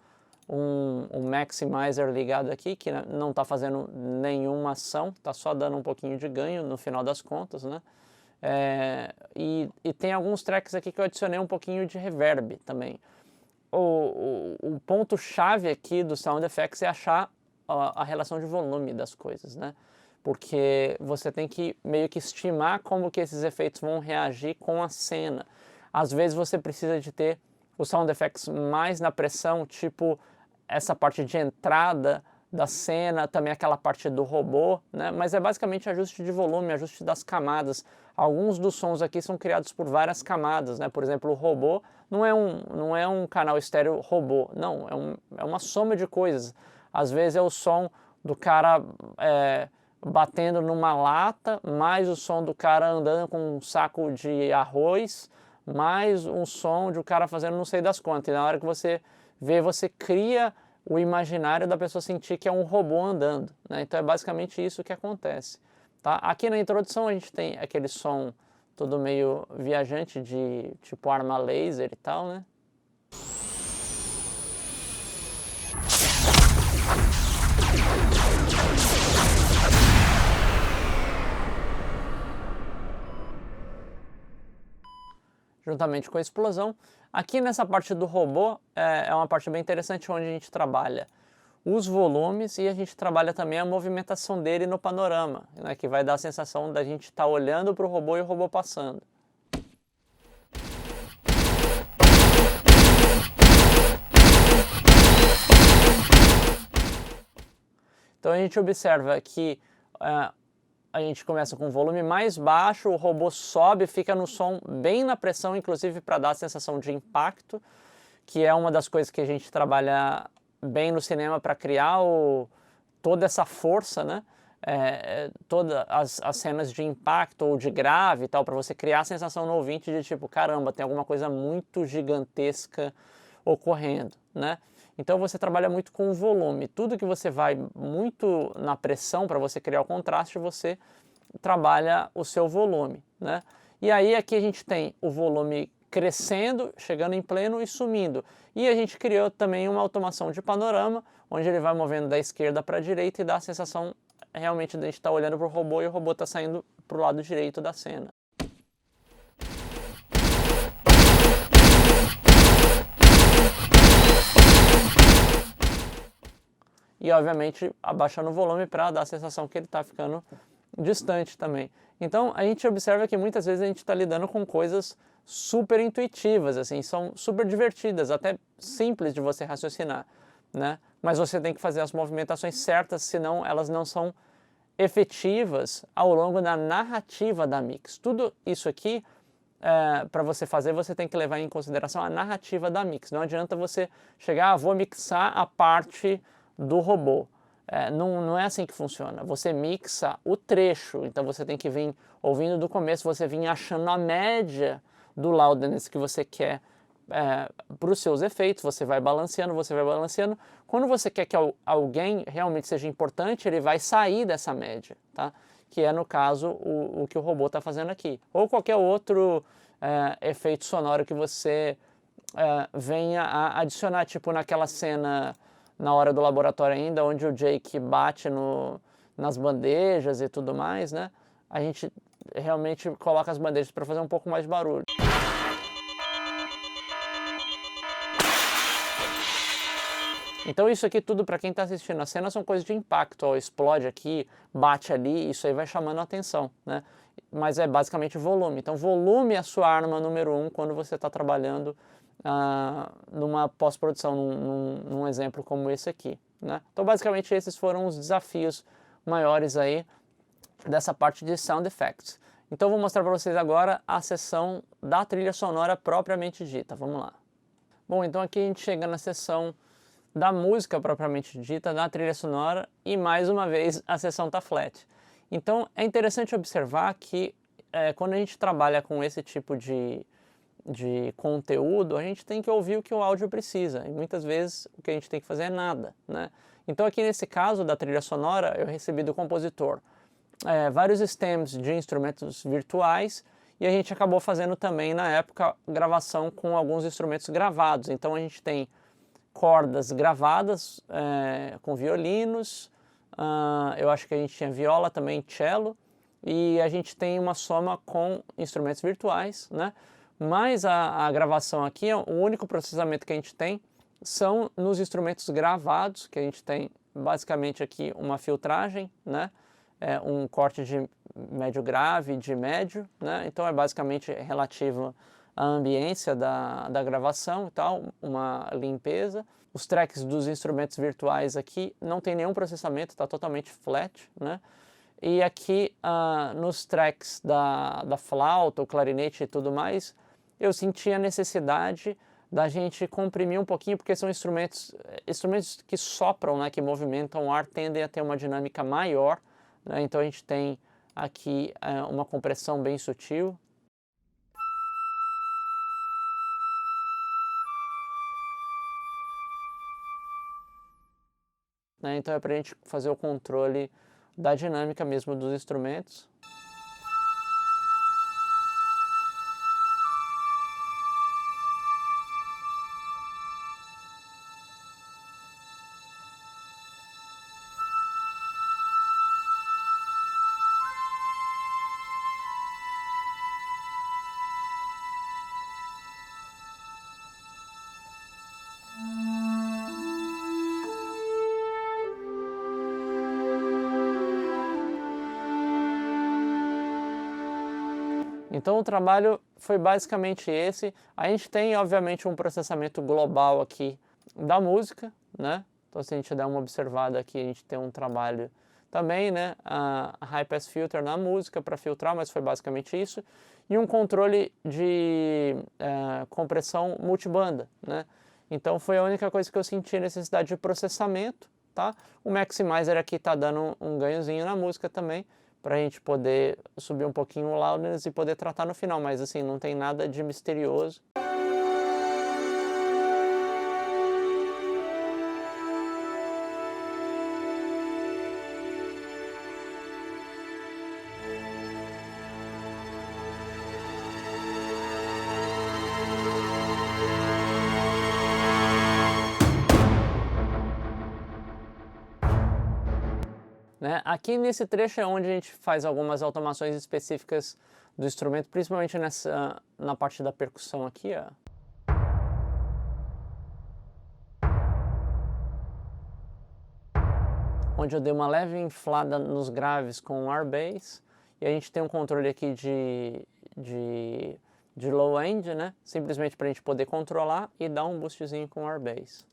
um Maximizer ligado aqui, que não está fazendo nenhuma ação, está só dando um pouquinho de ganho no final das contas, né? E tem alguns tracks aqui que eu adicionei um pouquinho de reverb também. O ponto-chave aqui do Sound Effects é achar a relação de volume das coisas, né? Porque você tem que meio que estimar como que esses efeitos vão reagir com a cena. Às vezes você precisa de ter o Sound Effects mais na pressão, tipo essa parte de entrada da cena, também aquela parte do robô, né? Mas é basicamente ajuste de volume, ajuste das camadas. Alguns dos sons aqui são criados por várias camadas, né? Por exemplo, o robô não é um canal estéreo robô, não, é uma soma de coisas. Às vezes é o som do cara batendo numa lata, mais o som do cara andando com um saco de arroz, mais um som de o cara fazendo não sei das quantas. E na hora que você vê, você cria o imaginário da pessoa sentir que é um robô andando, né? Então é basicamente isso que acontece, tá? Aqui na introdução a gente tem aquele som todo meio viajante de tipo arma laser e tal, né? Juntamente com a explosão. Aqui nessa parte do robô é uma parte bem interessante onde a gente trabalha os volumes e a gente trabalha também a movimentação dele no panorama, né, que vai dar a sensação da gente estar olhando para o robô e o robô passando. Então a gente observa que a gente começa com um volume mais baixo, o robô sobe, fica no som bem na pressão, inclusive para dar a sensação de impacto, que é uma das coisas que a gente trabalha bem no cinema para criar toda essa força, né? Todas as cenas de impacto ou de grave e tal, para você criar a sensação no ouvinte de tipo, caramba, tem alguma coisa muito gigantesca ocorrendo, né? Então você trabalha muito com o volume. Tudo que você vai muito na pressão para você criar o contraste, você trabalha o seu volume, né? E aí aqui a gente tem o volume crescendo, chegando em pleno e sumindo. E a gente criou também uma automação de panorama, onde ele vai movendo da esquerda para a direita e dá a sensação realmente de a gente estar olhando para o robô e o robô está saindo para o lado direito da cena. E obviamente abaixando o volume para dar a sensação que ele está ficando distante também. Então a gente observa que muitas vezes a gente está lidando com coisas super intuitivas, assim, são super divertidas, até simples de você raciocinar, né? Mas você tem que fazer as movimentações certas, senão elas não são efetivas ao longo da narrativa da mix. Tudo isso aqui para você fazer, você tem que levar em consideração a narrativa da mix. Não adianta você chegar, vou mixar a parte do robô. Não é assim que funciona. Você mixa o trecho, então você tem que vir ouvindo do começo, você vir achando a média do loudness que você quer para os seus efeitos, você vai balanceando. Quando você quer que alguém realmente seja importante, ele vai sair dessa média, tá? Que é, no caso, o que o robô está fazendo aqui. Ou qualquer outro efeito sonoro que você venha a adicionar, tipo naquela cena na hora do laboratório ainda, onde o Jake bate nas bandejas e tudo mais, né? A gente realmente coloca as bandejas para fazer um pouco mais de barulho. Então isso aqui tudo, para quem está assistindo a cena, são coisas de impacto. Ó, explode aqui, bate ali, isso aí vai chamando a atenção, né? Mas é basicamente volume. Então volume é a sua arma número 1 quando você está trabalhando numa pós-produção, num exemplo como esse aqui, né? Então basicamente esses foram os desafios maiores aí dessa parte de Sound Effects. Então vou mostrar para vocês agora a seção da trilha sonora propriamente dita. Vamos lá. Bom, então aqui a gente chega na seção da música propriamente dita, da trilha sonora, e mais uma vez a seção está flat. Então é interessante observar que quando a gente trabalha com esse tipo de conteúdo, a gente tem que ouvir o que o áudio precisa, e muitas vezes o que a gente tem que fazer é nada, né? Então aqui nesse caso da trilha sonora, eu recebi do compositor vários stems de instrumentos virtuais, e a gente acabou fazendo também na época gravação com alguns instrumentos gravados. Então a gente tem cordas gravadas com violinos, eu acho que a gente tinha viola também, cello, e a gente tem uma soma com instrumentos virtuais, né? Mas a gravação aqui, o único processamento que a gente tem são nos instrumentos gravados, que a gente tem basicamente aqui uma filtragem, né? Um corte de médio grave, de médio, né? Então é basicamente relativo à ambiência da gravação e tal, uma limpeza. Os tracks dos instrumentos virtuais aqui não tem nenhum processamento, está totalmente flat, né? E aqui nos tracks da flauta, o clarinete e tudo mais, eu senti a necessidade da gente comprimir um pouquinho, porque são instrumentos que sopram, né, que movimentam o ar, tendem a ter uma dinâmica maior, né? Então a gente tem aqui uma compressão bem sutil. Né? Então é para a gente fazer o controle da dinâmica mesmo dos instrumentos. Então o trabalho foi basicamente esse. A gente tem, obviamente, um processamento global aqui da música, né? Então se a gente der uma observada aqui, a gente tem um trabalho também, né? A High Pass Filter na música para filtrar, mas foi basicamente isso. E um controle de compressão multibanda, né? Então foi a única coisa que eu senti necessidade de processamento, tá? O Maximizer aqui está dando um ganhozinho na música também, para a gente poder subir um pouquinho o loudness e poder tratar no final, mas assim, não tem nada de misterioso. Né? Aqui nesse trecho é onde a gente faz algumas automações específicas do instrumento, principalmente na parte da percussão aqui, ó. Onde eu dei uma leve inflada nos graves com o R-Bass, e a gente tem um controle aqui de low end, né? Simplesmente para a gente poder controlar e dar um boostzinho com o R-Bass.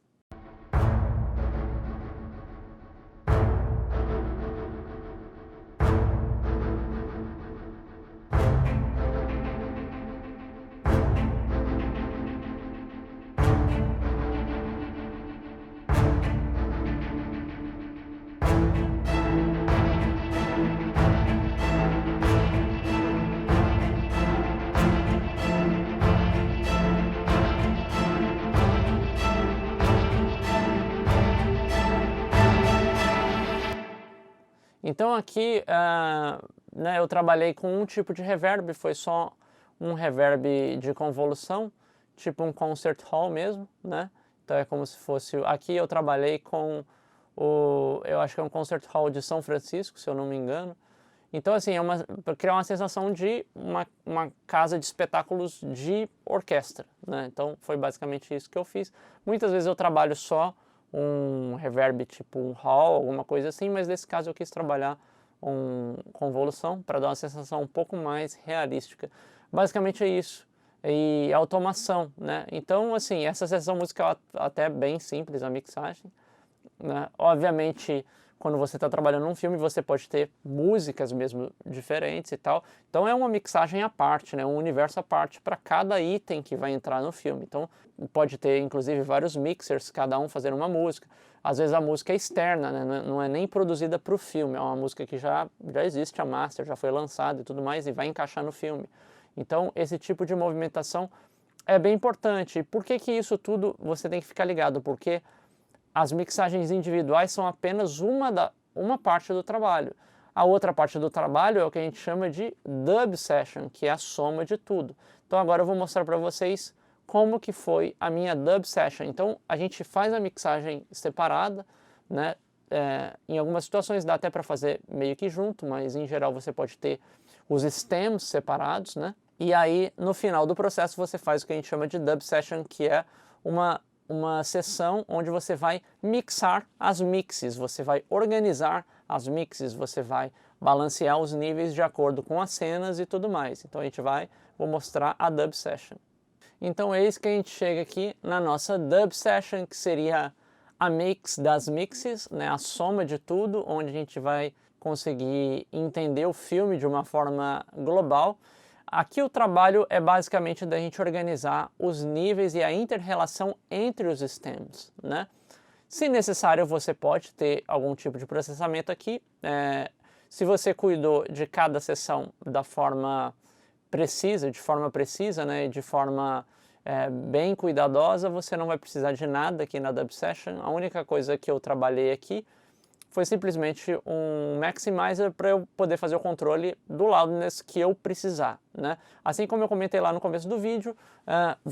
Então aqui né, eu trabalhei com um tipo de reverb, foi só um reverb de convolução, tipo um concert hall mesmo, né? Então é como se fosse... Aqui eu trabalhei com eu acho que é um concert hall de São Francisco, se eu não me engano. Então assim, para criar uma sensação de uma casa de espetáculos de orquestra, né? Então foi basicamente isso que eu fiz. Muitas vezes eu trabalho só um reverb tipo um hall, alguma coisa assim, mas nesse caso eu quis trabalhar convolução para dar uma sensação um pouco mais realística. Basicamente é isso. E automação, né? Então, assim, essa sessão musical até bem simples, a mixagem, né? Obviamente, quando você está trabalhando num filme, você pode ter músicas mesmo diferentes e tal. Então é uma mixagem à parte, né? Um universo à parte para cada item que vai entrar no filme. Então pode ter, inclusive, vários mixers, cada um fazendo uma música. Às vezes a música é externa, né? Não é nem produzida para o filme, é uma música que já existe, a master, já foi lançada e tudo mais, e vai encaixar no filme. Então esse tipo de movimentação é bem importante. E por que que isso tudo você tem que ficar ligado? Porque as mixagens individuais são apenas uma parte do trabalho. A outra parte do trabalho é o que a gente chama de dub session, que é a soma de tudo. Então agora eu vou mostrar para vocês como que foi a minha dub session. Então a gente faz a mixagem separada, né? Em algumas situações dá até para fazer meio que junto, mas em geral você pode ter os stems separados, né? E aí no final do processo você faz o que a gente chama de dub session, que é uma sessão onde você vai mixar as mixes, você vai organizar as mixes, você vai balancear os níveis de acordo com as cenas e tudo mais. Então vou mostrar a dub session. Então eis que a gente chega aqui na nossa dub session, que seria a mix das mixes, né, a soma de tudo, onde a gente vai conseguir entender o filme de uma forma global. Aqui o trabalho é basicamente da gente organizar os níveis e a inter-relação entre os stems, né? Se necessário, você pode ter algum tipo de processamento aqui. Se você cuidou de cada sessão da forma precisa, né, de forma bem cuidadosa, você não vai precisar de nada aqui na Dub Session. A única coisa que eu trabalhei aqui foi simplesmente um maximizer para eu poder fazer o controle do loudness que eu precisar, né? Assim como eu comentei lá no começo do vídeo,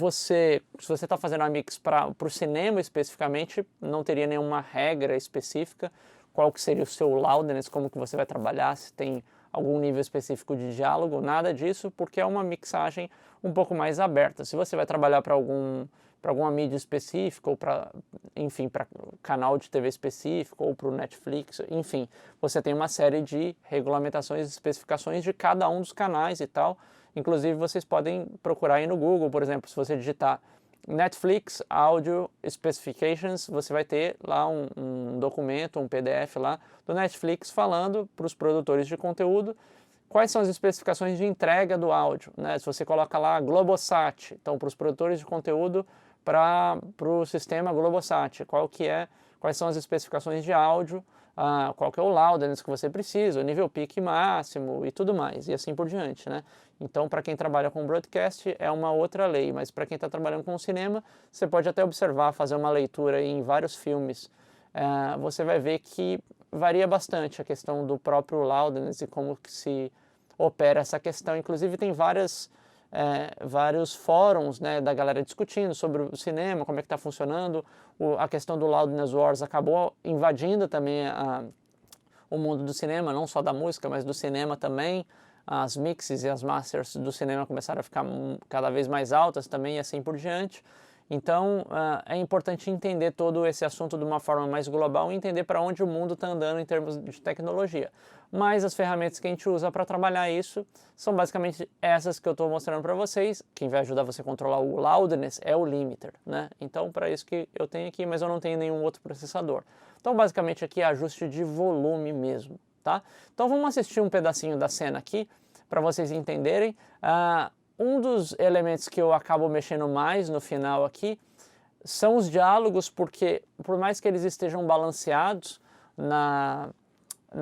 se você está fazendo a mix para o cinema especificamente, não teria nenhuma regra específica qual que seria o seu loudness, como que você vai trabalhar, se tem algum nível específico de diálogo, nada disso, porque é uma mixagem um pouco mais aberta. Se você vai trabalhar para alguma mídia específica, ou para canal de TV específico, ou para o Netflix, enfim, você tem uma série de regulamentações e especificações de cada um dos canais e tal. Inclusive, vocês podem procurar aí no Google, por exemplo, se você digitar Netflix Audio Specifications, você vai ter lá um documento, um PDF lá do Netflix falando para os produtores de conteúdo quais são as especificações de entrega do áudio, né? Se você coloca lá Globosat, então para os produtores de conteúdo para o sistema Globosat, quais são as especificações de áudio, qual que é o loudness que você precisa, o nível peak máximo e tudo mais, e assim por diante, né? Então, para quem trabalha com broadcast é uma outra lei, mas para quem está trabalhando com cinema, você pode até observar, fazer uma leitura em vários filmes, você vai ver que varia bastante a questão do próprio loudness e como que se opera essa questão. Inclusive tem vários fóruns, né, da galera discutindo sobre o cinema, como é que está funcionando. A questão do Loudness Wars acabou invadindo também o mundo do cinema, não só da música, mas do cinema também. As mixes e as masters do cinema começaram a ficar cada vez mais altas também e assim por diante. Então é importante entender todo esse assunto de uma forma mais global e entender para onde o mundo está andando em termos de tecnologia. Mas as ferramentas que a gente usa para trabalhar isso são basicamente essas que eu estou mostrando para vocês. Quem vai ajudar você a controlar o loudness é o limiter, né? Então para isso que eu tenho aqui, mas eu não tenho nenhum outro processador. Então basicamente aqui é ajuste de volume mesmo, tá? Então vamos assistir um pedacinho da cena aqui para vocês entenderem. Um dos elementos que eu acabo mexendo mais no final aqui são os diálogos, porque por mais que eles estejam balanceados na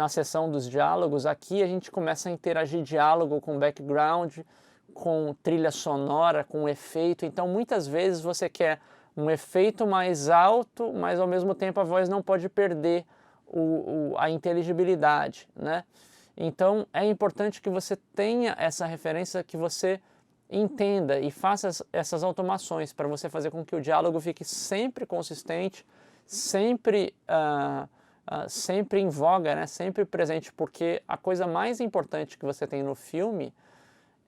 seção dos diálogos, aqui a gente começa a interagir diálogo com background, com trilha sonora, com efeito. Então muitas vezes você quer um efeito mais alto, mas ao mesmo tempo a voz não pode perder a inteligibilidade, né? Então é importante que você tenha essa referência, que você entenda e faça essas automações para você fazer com que o diálogo fique sempre consistente, sempre, sempre em voga, né? Sempre presente, porque a coisa mais importante que você tem no filme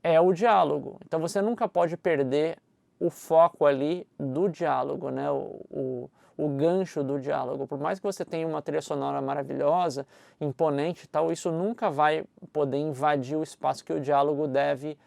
é o diálogo. Então você nunca pode perder o foco ali do diálogo, né? O gancho do diálogo. Por mais que você tenha uma trilha sonora maravilhosa, imponente e tal, isso nunca vai poder invadir o espaço que o diálogo deve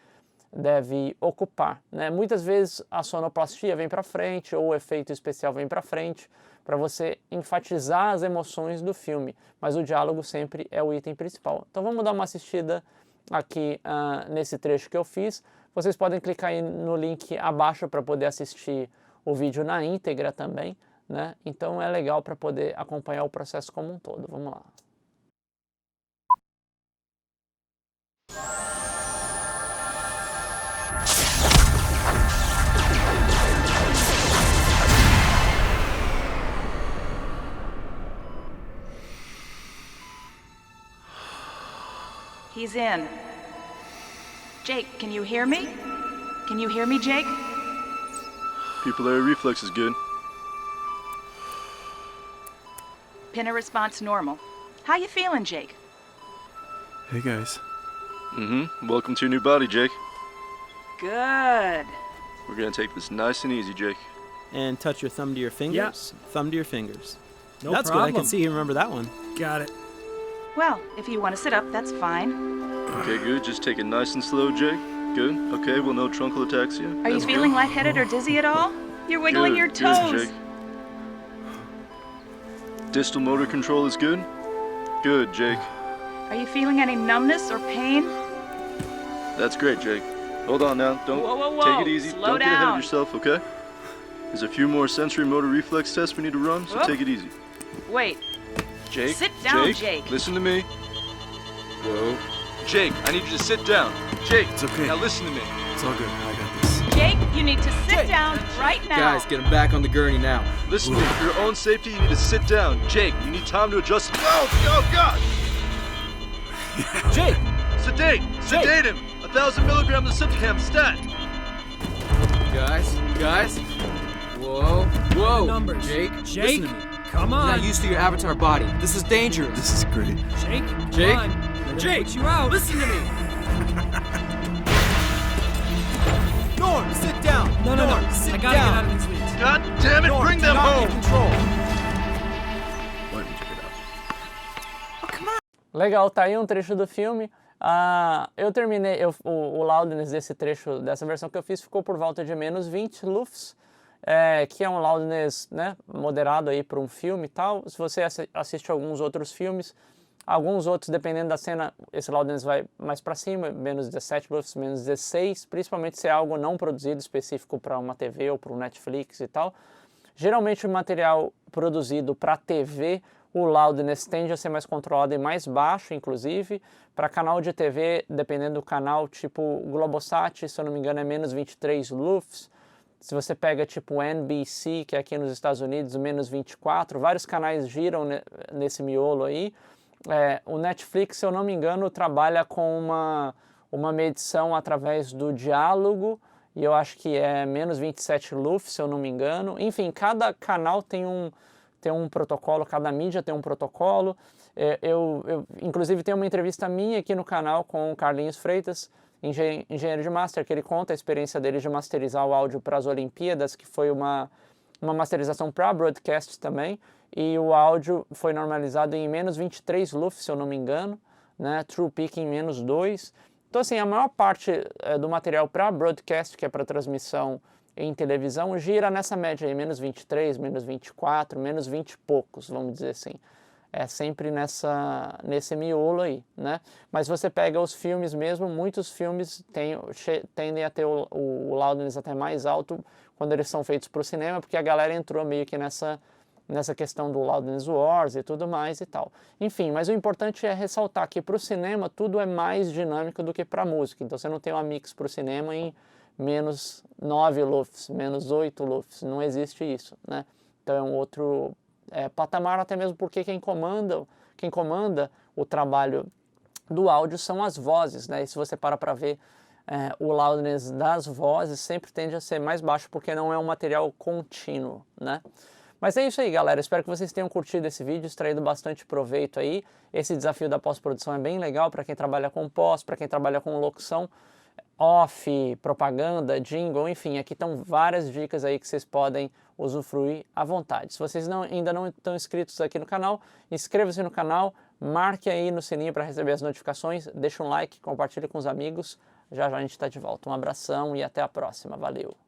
ocupar, né? Muitas vezes a sonoplastia vem para frente ou o efeito especial vem para frente para você enfatizar as emoções do filme, mas o diálogo sempre é o item principal. Então vamos dar uma assistida aqui nesse trecho que eu fiz. Vocês podem clicar aí no link abaixo para poder assistir o vídeo na íntegra também, né? Então é legal para poder acompanhar o processo como um todo. Vamos lá. He's in. Jake, can you hear me? Can you hear me, Jake? Pupillary reflex is good. Pinna response normal. How you feeling, Jake? Hey guys. Welcome to your new body, Jake. Good. We're gonna take this nice and easy, Jake. And touch your thumb to your fingers. Yeah. Thumb to your fingers. No That's problem. good. I can see you remember that one. Got it. Well, if you want to sit up, that's fine. Okay, good. Just take it nice and slow, Jake. Good. Okay, well, no truncal ataxia. Are you That's feeling good. lightheaded or dizzy at all? You're wiggling your Good, toes. Jake. Distal motor control is good. Good, Jake. Are you feeling any numbness or pain? That's great, Jake. Hold on now. Don't Whoa, whoa, whoa. take it easy. Slow Don't get ahead of down. yourself, okay? There's a few more sensory motor reflex tests we need to run, so Whoop. take it easy. Wait. Jake, Sit down, Jake. Listen to me. Whoa. Jake, I need you to sit down. Jake, It's okay. now listen to me. It's all good. I got this. Jake, you need to sit down right now. Guys, get him back on the gurney now. Listen to me. For your own safety, you need to sit down. Jake, you need time to adjust. Oh God! Jake! Sedate! Sedate him! 1,000 milligrams of Sympacam stat! Guys. Whoa. Numbers. Jake, Jake, listen to me. come You're on. not used to your avatar body. This is dangerous. This is great. Jake, Jake? come on. They're gonna put you out. Listen to me. Norm, sit down. No. Norm, sit I gotta down. get out of these leads. God damn it! Norm, Bring do them not home! get control. Let me check it out. Legal, tá aí um trecho do filme. Eu terminei, o loudness desse trecho, dessa versão que eu fiz, ficou por volta de menos 20 lufs, que é um loudness, né, moderado aí para um filme e tal. Se você assiste alguns outros filmes, alguns outros, dependendo da cena, esse loudness vai mais para cima, menos 17 lufs, menos 16, principalmente se é algo não produzido específico para uma TV ou para um Netflix e tal. Geralmente o material produzido para TV, o loudness tende a ser mais controlado e mais baixo, inclusive. Para canal de TV, dependendo do canal, tipo Globosat, se eu não me engano, é menos 23 lufs. Se você pega tipo NBC, que é aqui nos Estados Unidos, menos 24. Vários canais giram nesse miolo aí. O Netflix, se eu não me engano, trabalha com uma medição através do diálogo, e eu acho que é menos 27 lufs, se eu não me engano. Enfim, cada canal tem um protocolo, cada mídia tem um protocolo. Eu inclusive, tenho uma entrevista minha aqui no canal com o Carlinhos Freitas, engenheiro de master, que ele conta a experiência dele de masterizar o áudio para as Olimpíadas, que foi uma masterização para broadcast também, e o áudio foi normalizado em menos 23 lufs, se eu não me engano, né? True Peak em menos 2. Então, assim, a maior parte do material para broadcast, que é para transmissão em televisão, gira nessa média aí, menos 23, menos 24, menos 20 e poucos, vamos dizer assim. É sempre nesse miolo aí, né? Mas você pega os filmes mesmo, muitos filmes tendem a ter o loudness até mais alto quando eles são feitos para o cinema, porque a galera entrou meio que nessa questão do loudness wars e tudo mais e tal. Enfim, mas o importante é ressaltar que para o cinema tudo é mais dinâmico do que para a música. Então você não tem uma mix para o cinema em menos 9 lufs, menos 8 lufs, não existe isso, né? Então é um outro patamar, até mesmo porque quem comanda o trabalho do áudio são as vozes, né? E se você para ver o loudness das vozes, sempre tende a ser mais baixo, porque não é um material contínuo, né? Mas é isso aí, galera. Espero que vocês tenham curtido esse vídeo, extraído bastante proveito aí. Esse desafio da pós-produção é bem legal para quem trabalha com pós, para quem trabalha com locução, off, propaganda, jingle, enfim. Aqui estão várias dicas aí que vocês podem usufruir à vontade. Se vocês ainda não estão inscritos aqui no canal, inscreva-se no canal, marque aí no sininho para receber as notificações, deixa um like, compartilhe com os amigos. Já já a gente está de volta. Um abração e até a próxima. Valeu!